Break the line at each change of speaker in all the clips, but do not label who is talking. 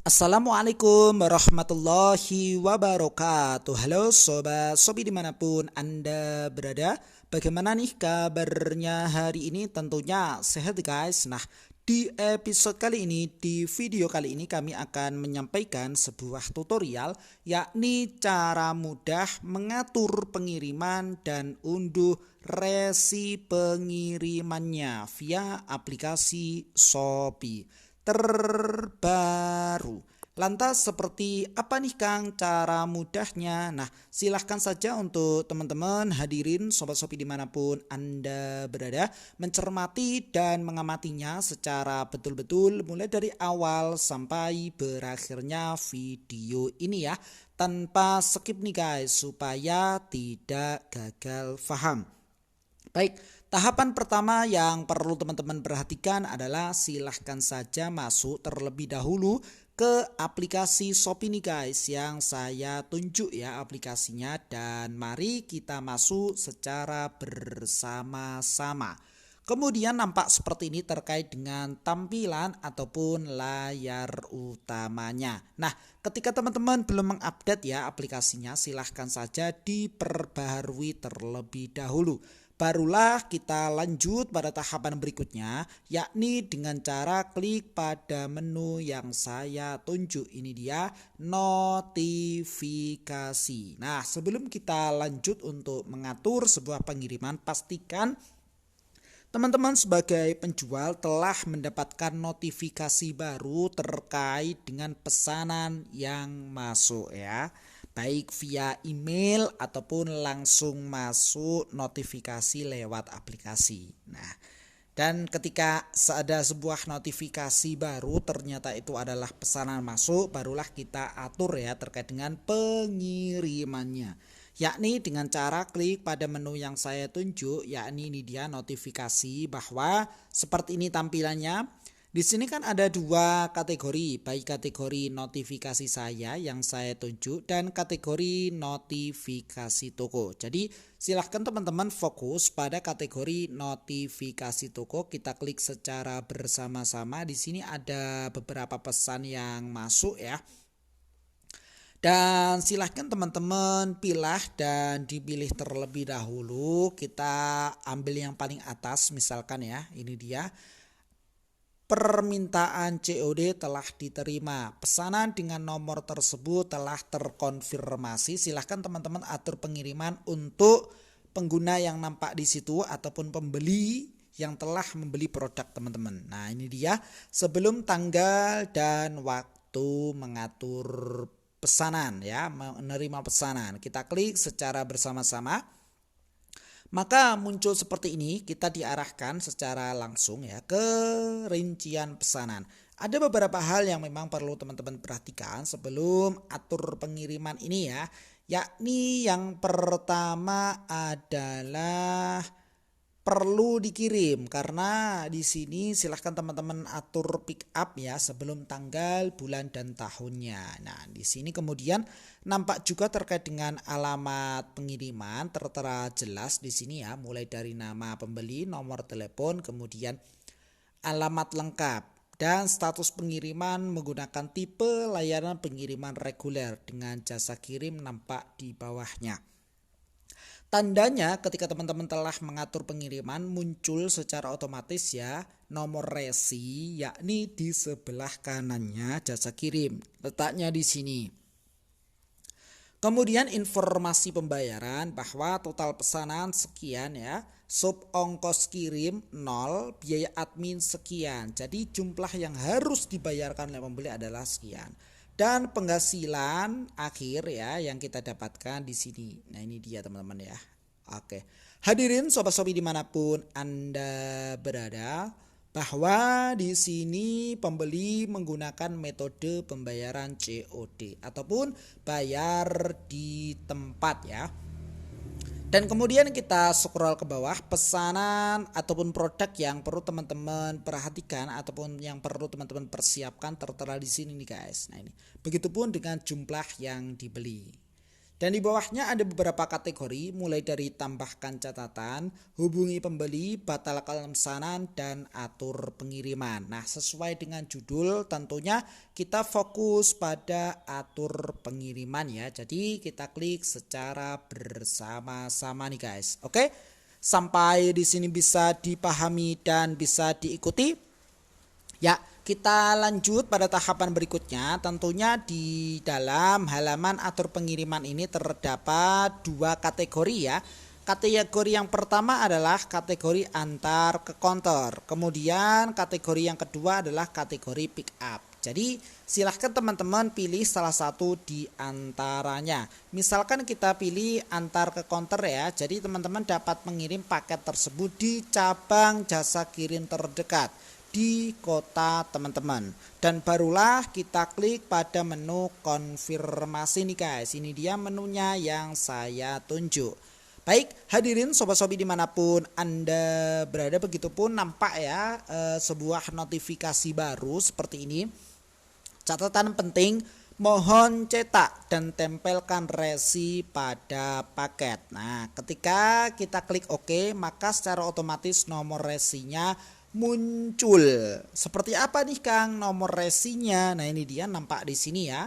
Assalamualaikum warahmatullahi wabarakatuh. Halo sobat sobi dimanapun Anda berada. Bagaimana nih kabarnya hari ini? Tentunya sehat guys. Nah, di episode kali ini, di video kali ini kami akan menyampaikan sebuah tutorial, yakni cara mudah mengatur pengiriman dan unduh resi pengirimannya via aplikasi Shopee terbaru. Lantas seperti apa nih Kang cara mudahnya? Nah, silahkan saja untuk teman-teman hadirin sobat Shopee dimanapun Anda berada mencermati dan mengamatinya secara betul-betul mulai dari awal sampai berakhirnya video ini ya, tanpa skip nih guys supaya tidak gagal paham. Baik, tahapan pertama yang perlu teman-teman perhatikan adalah silahkan saja masuk terlebih dahulu ke aplikasi Shopee nih guys yang saya tunjuk ya aplikasinya, dan mari kita masuk secara bersama-sama. Kemudian nampak seperti ini terkait dengan tampilan ataupun layar utamanya. Nah, ketika teman-teman belum mengupdate ya aplikasinya, silahkan saja diperbaharui terlebih dahulu. Barulah kita lanjut pada tahapan berikutnya, yakni dengan cara klik pada menu yang saya tunjuk. Ini dia notifikasi. Nah, sebelum kita lanjut untuk mengatur sebuah pengiriman, pastikan teman-teman sebagai penjual telah mendapatkan notifikasi baru terkait dengan pesanan yang masuk ya. Baik via email ataupun langsung masuk notifikasi lewat aplikasi. Nah, dan ketika ada sebuah notifikasi baru ternyata itu adalah pesanan masuk, barulah kita atur ya terkait dengan pengirimannya. Yakni dengan cara klik pada menu yang saya tunjuk, yakni ini dia notifikasi, bahwa seperti ini tampilannya. Di sini kan ada dua kategori, baik kategori notifikasi saya yang saya tunjuk dan kategori notifikasi toko. Jadi silahkan teman-teman fokus pada kategori notifikasi toko. Kita klik secara bersama-sama. Di sini ada beberapa pesan yang masuk ya. Dan silahkan teman-teman pilih dan dipilih terlebih dahulu. Kita ambil yang paling atas misalkan ya, ini dia. Permintaan COD telah diterima. Pesanan dengan nomor tersebut telah terkonfirmasi. Silahkan teman-teman atur pengiriman untuk pengguna yang nampak di situ ataupun pembeli yang telah membeli produk teman-teman. Nah, ini dia sebelum tanggal dan waktu mengatur pesanan ya, menerima pesanan. Kita klik secara bersama-sama. Maka muncul seperti ini, kita diarahkan secara langsung ya ke rincian pesanan. Ada beberapa hal yang memang perlu teman-teman perhatikan sebelum atur pengiriman ini ya. Yakni yang pertama adalah perlu dikirim, karena di sini silahkan teman-teman atur pick up ya sebelum tanggal, bulan dan tahunnya. Nah, di sini kemudian nampak juga terkait dengan alamat pengiriman tertera jelas di sini ya, mulai dari nama pembeli, nomor telepon, kemudian alamat lengkap dan status pengiriman menggunakan tipe layanan pengiriman reguler dengan jasa kirim nampak di bawahnya. Tandanya ketika teman-teman telah mengatur pengiriman muncul secara otomatis ya nomor resi, yakni di sebelah kanannya jasa kirim. Letaknya di sini. Kemudian informasi pembayaran bahwa total pesanan sekian ya, sub ongkos kirim 0, biaya admin sekian. Jadi jumlah yang harus dibayarkan oleh pembeli adalah sekian. Dan penghasilan akhir ya yang kita dapatkan di sini. Nah, ini dia teman-teman ya. Oke. Hadirin sobat Shopee dimanapun Anda berada, bahwa di sini pembeli menggunakan metode pembayaran COD ataupun bayar di tempat ya. Dan kemudian kita scroll ke bawah, pesanan ataupun produk yang perlu teman-teman perhatikan ataupun yang perlu teman-teman persiapkan tertera di sini nih guys. Nah, ini. Begitupun dengan jumlah yang dibeli. Dan di bawahnya ada beberapa kategori, mulai dari tambahkan catatan, hubungi pembeli, batalkan pesanan, dan atur pengiriman. Nah, sesuai dengan judul tentunya kita fokus pada atur pengiriman ya. Jadi kita klik secara bersama-sama nih guys. Oke, sampai di sini bisa dipahami dan bisa diikuti. Ya, kita lanjut pada tahapan berikutnya. Tentunya di dalam halaman atur pengiriman ini terdapat dua kategori ya. Kategori yang pertama adalah kategori antar ke konter. Kemudian kategori yang kedua adalah kategori pick up. Jadi silahkan teman-teman pilih salah satu di antaranya. Misalkan kita pilih antar ke konter ya. Jadi teman-teman dapat mengirim paket tersebut di cabang jasa kirim terdekat di kota teman-teman, dan barulah kita klik pada menu konfirmasi nih guys. Ini dia menunya yang saya tunjuk. Baik hadirin sobat-sobi dimanapun Anda berada, begitupun nampak ya sebuah notifikasi baru seperti ini. Catatan penting, mohon cetak dan tempelkan resi pada paket. Nah, ketika kita klik OK, maka secara otomatis nomor resinya muncul. Seperti apa nih Kang nomor resinya? Nah, ini dia nampak di sini ya.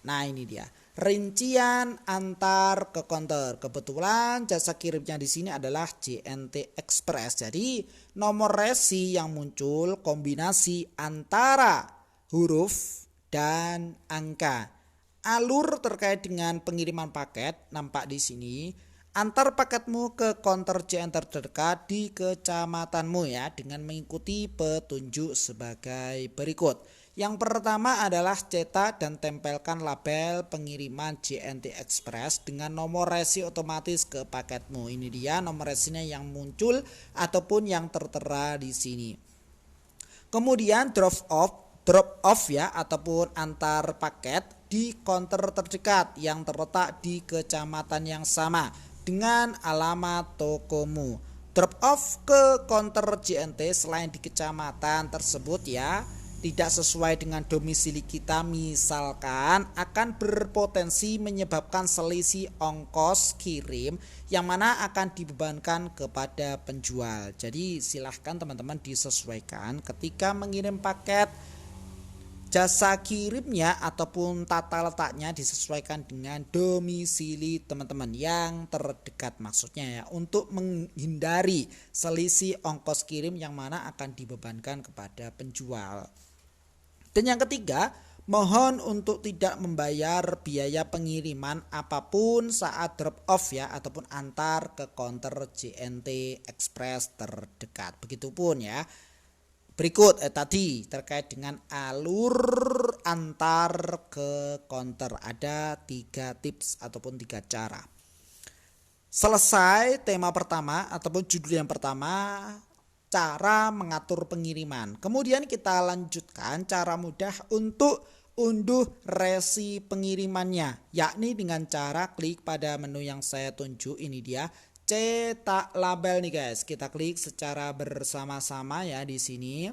Nah, ini dia. Rincian antar ke konter. Kebetulan jasa kirimnya di sini adalah JNT Express. Jadi, nomor resi yang muncul kombinasi antara huruf dan angka. Alur terkait dengan pengiriman paket nampak di sini. Antar paketmu ke konter JNT terdekat di kecamatanmu ya, dengan mengikuti petunjuk sebagai berikut. Yang pertama adalah cetak dan tempelkan label pengiriman JNT Express dengan nomor resi otomatis ke paketmu. Ini dia nomor resinya yang muncul ataupun yang tertera di sini. Kemudian drop off ya, ataupun antar paket di konter terdekat yang terletak di kecamatan yang sama dengan alamat tokomu. Drop off ke konter JNT selain di kecamatan tersebut ya, tidak sesuai dengan domisili kita, misalkan akan berpotensi menyebabkan selisih ongkos kirim yang mana akan dibebankan kepada penjual. Jadi silahkan teman-teman disesuaikan ketika mengirim paket. Jasa kirimnya ataupun tata letaknya disesuaikan dengan domisili teman-teman yang terdekat, maksudnya ya, untuk menghindari selisih ongkos kirim yang mana akan dibebankan kepada penjual. Dan yang ketiga, mohon untuk tidak membayar biaya pengiriman apapun saat drop off ya, ataupun antar ke konter JNT Express terdekat. Begitupun ya. Berikut tadi terkait dengan alur antar ke konter, ada 3 tips ataupun 3 cara. Selesai tema pertama ataupun judul yang pertama, cara mengatur pengiriman. Kemudian kita lanjutkan cara mudah untuk unduh resi pengirimannya, yakni dengan cara klik pada menu yang saya tunjuk. Ini dia, cetak label nih guys. Kita klik secara bersama-sama ya di sini.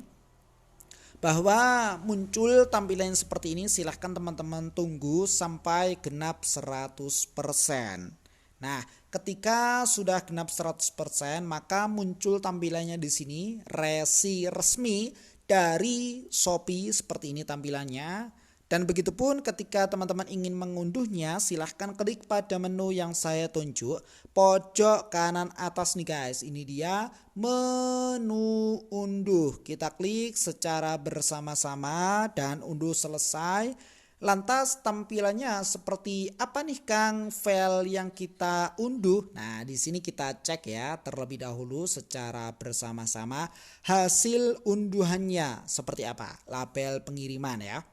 Bahwa muncul tampilan seperti ini, silahkan teman-teman tunggu sampai genap 100%. Nah, ketika sudah genap 100%, maka muncul tampilannya di sini, resi resmi dari Shopee, seperti ini tampilannya. Dan begitupun ketika teman-teman ingin mengunduhnya, silahkan klik pada menu yang saya tunjuk pojok kanan atas nih guys. Ini dia menu unduh. Kita klik secara bersama-sama dan unduh selesai. Lantas tampilannya seperti apa nih Kang file yang kita unduh? Nah, di sini kita cek ya terlebih dahulu secara bersama-sama hasil unduhannya seperti apa, label pengiriman ya.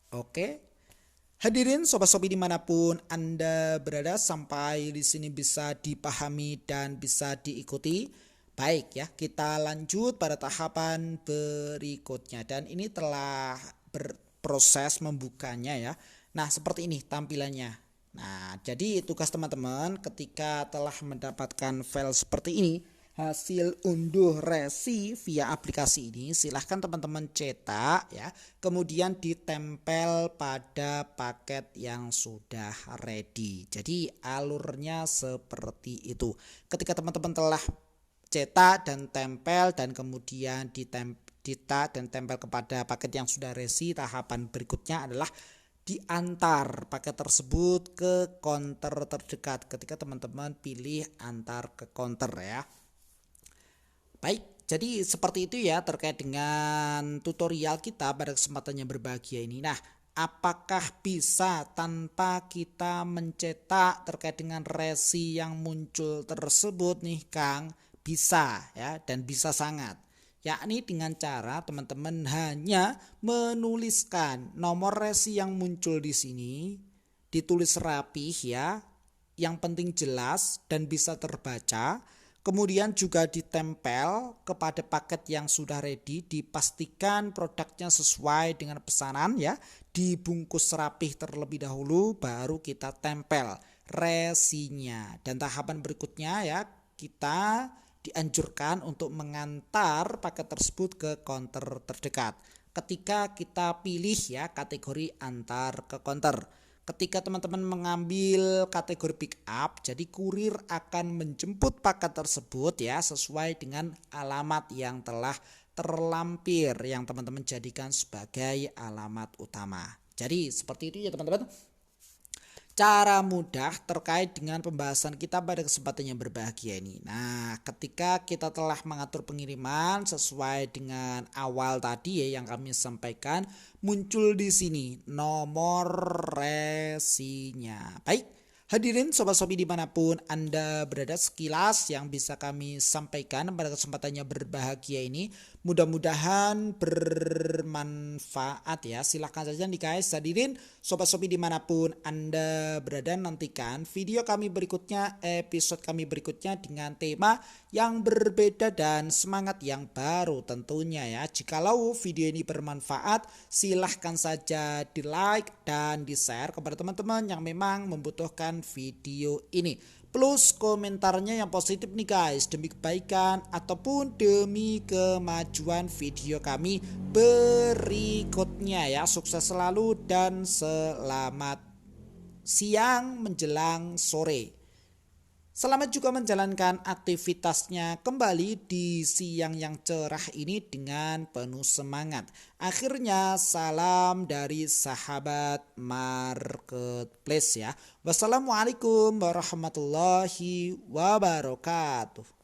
Oke, hadirin sobat-sobi dimanapun Anda berada, sampai di sini bisa dipahami dan bisa diikuti. Baik ya, kita lanjut pada tahapan berikutnya, dan ini telah berproses membukanya ya. Nah, seperti ini tampilannya. Nah, jadi tugas teman-teman ketika telah mendapatkan file seperti ini, hasil unduh resi via aplikasi ini, silahkan teman-teman cetak ya, kemudian ditempel pada paket yang sudah ready. Jadi alurnya seperti itu. Ketika teman-teman telah cetak dan tempel dan kemudian ditak dan tempel kepada paket yang sudah resi, tahapan berikutnya adalah diantar paket tersebut ke konter terdekat ketika teman-teman pilih antar ke konter ya. Baik, jadi seperti itu ya terkait dengan tutorial kita pada kesempatan yang berbahagia ini. Nah, apakah bisa tanpa kita mencetak terkait dengan resi yang muncul tersebut nih Kang? Bisa ya, dan bisa sangat. Yakni dengan cara teman-teman hanya menuliskan nomor resi yang muncul di sini, ditulis rapih ya, yang penting jelas dan bisa terbaca. Kemudian juga ditempel kepada paket yang sudah ready, dipastikan produknya sesuai dengan pesanan ya, dibungkus rapih terlebih dahulu, baru kita tempel resinya. Dan tahapan berikutnya ya, kita dianjurkan untuk mengantar paket tersebut ke konter terdekat. Ketika kita pilih ya kategori antar ke konter. Ketika teman-teman mengambil kategori pick up, jadi kurir akan menjemput paket tersebut ya sesuai dengan alamat yang telah terlampir yang teman-teman jadikan sebagai alamat utama. Jadi seperti itu ya teman-teman. Cara mudah terkait dengan pembahasan kita pada kesempatan yang berbahagia ini. Nah, ketika kita telah mengatur pengiriman sesuai dengan awal tadi ya yang kami sampaikan, muncul di sini nomor resinya. Baik, hadirin sobat-sobi dimanapun Anda berada, sekilas yang bisa kami sampaikan pada kesempatannya berbahagia ini. Mudah-mudahan bermanfaat ya. Silahkan saja nih guys, hadirin sobat-sobi dimanapun Anda berada, nantikan video kami berikutnya, episode kami berikutnya dengan tema yang berbeda dan semangat yang baru tentunya ya. Jikalau video ini bermanfaat, silahkan saja di like dan di share kepada teman-teman yang memang membutuhkan video ini. Plus komentarnya yang positif nih guys, demi kebaikan ataupun demi kemajuan video kami berikutnya ya. Sukses selalu dan selamat siang menjelang sore. Selamat juga menjalankan aktivitasnya kembali di siang yang cerah ini dengan penuh semangat. Akhirnya salam dari sahabat marketplace ya. Wassalamualaikum warahmatullahi wabarakatuh.